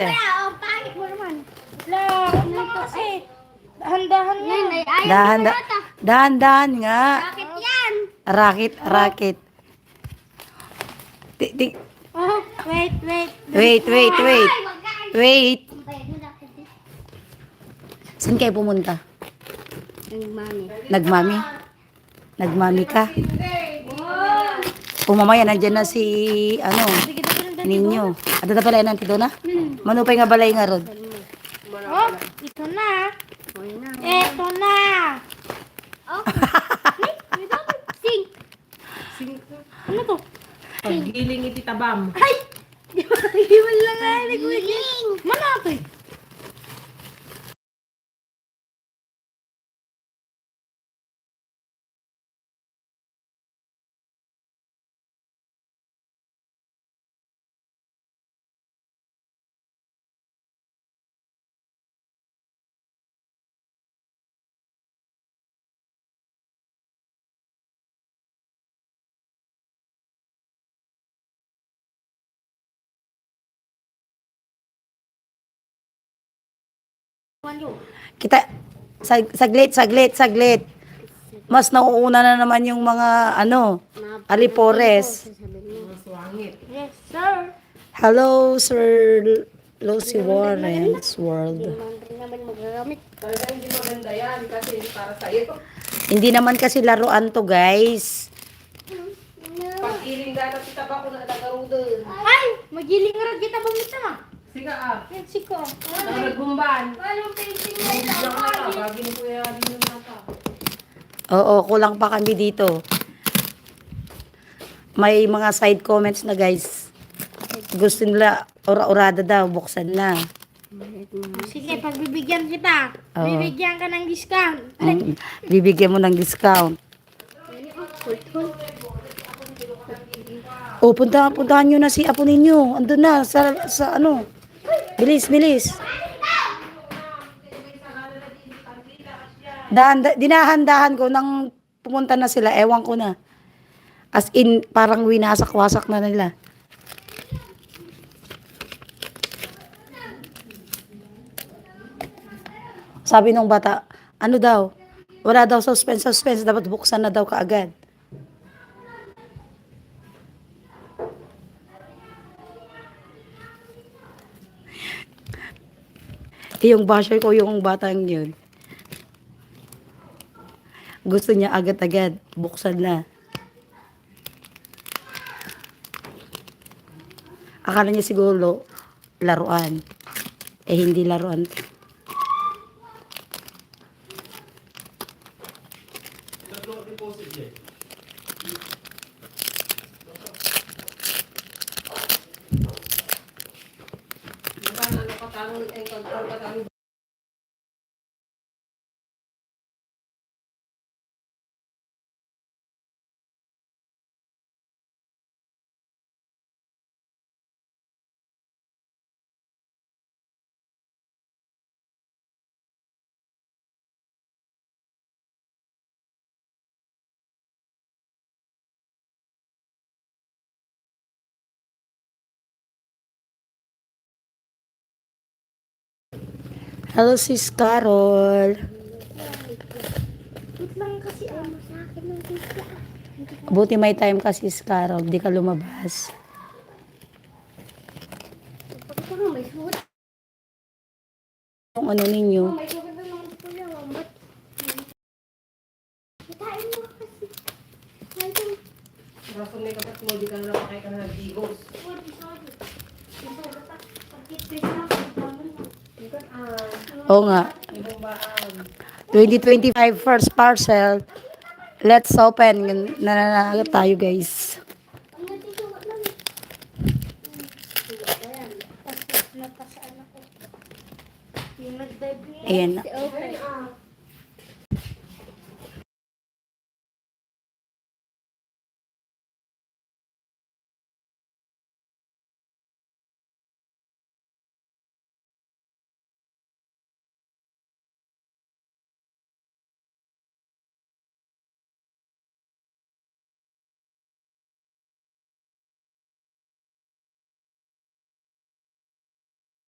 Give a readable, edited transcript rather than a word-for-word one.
Kaya, ang pangit mo naman. Lang, eh. Dahan-dahan yan. Dahan-dahan nga. Bakit yan? Rakit. Tik. Oh, wait. Wait. Ay, wag ka. Wait. Ang bayad mo dapat din. Saan kayo pumunta? Ang mami. Nagmami ka? O mamaya, nandyan na si, ninyo. At ito pala yan, Tito na? Manupay nga balay nga, Rod. Oh, ito na. Ito na. Oh. Sing. Ano to? Paggiling iti tabam. Ay! Di mo lang nga. Giling. Mana ito eh? Kita, saglit. Mas nauuna na naman yung mga, alipores. Swangit. Yes, sir. Hello, Sir Lucy Warren's World. Hindi naman magagamit. Talaga hindi maganda yan kasi hindi para sa'yo. Hindi naman kasi laruan to, guys. Paggiling gano'n si taba ko na nagarudo. Ay! Magiling nga kita ba mita? Siga ah. Yan, siko. Nagbumban. Anong painting mo Diyan ito? ka na. Bagin ko yan din yung nata. Oo, kulang pa kami dito. May mga side comments na, guys. Gusto nila, ora-orada daw, buksan na. Sige, pagbibigyan kita. Oo. Bibigyan ka ng discount. Bibigyan mo ng discount. Oh, puntahan nyo na si apo ninyo. Andun na, sa Bilis. Dinahan-dahan ko nang pumunta na sila. Ewan ko na. As in, parang winasak-wasak na nila. Sabi nung bata, ano daw? Wala daw suspense. Dapat buksan na daw kaagad. Yung basher ko, yung batang yun. Gusto niya agad-agad. Buksan na. Akala niya siguro laruan. Hindi laruan. Hello, Sis Carol. Wait lang kasi ano sa akin ng pizza. Buti may time ka, Sis Carol. Di ka lumabas. Ito nga, may sugat. Yung ano ninyo. May sugat na naman po yan. Ba't? Kitain mo kasi. Ayun. Rason may kapat mo, di ka na napakay ka na nag-igos. Sorry. Yung sugat na. Pag-kitris na. Pag-baman na. Oo nga. Ibang baan. 2025 first parcel. Let's open. Nananagot tayo, guys. Ang natisugat lang. Ayan. Tapos napasaan ako. Yung nag-dive niya. Ayan na. Okay.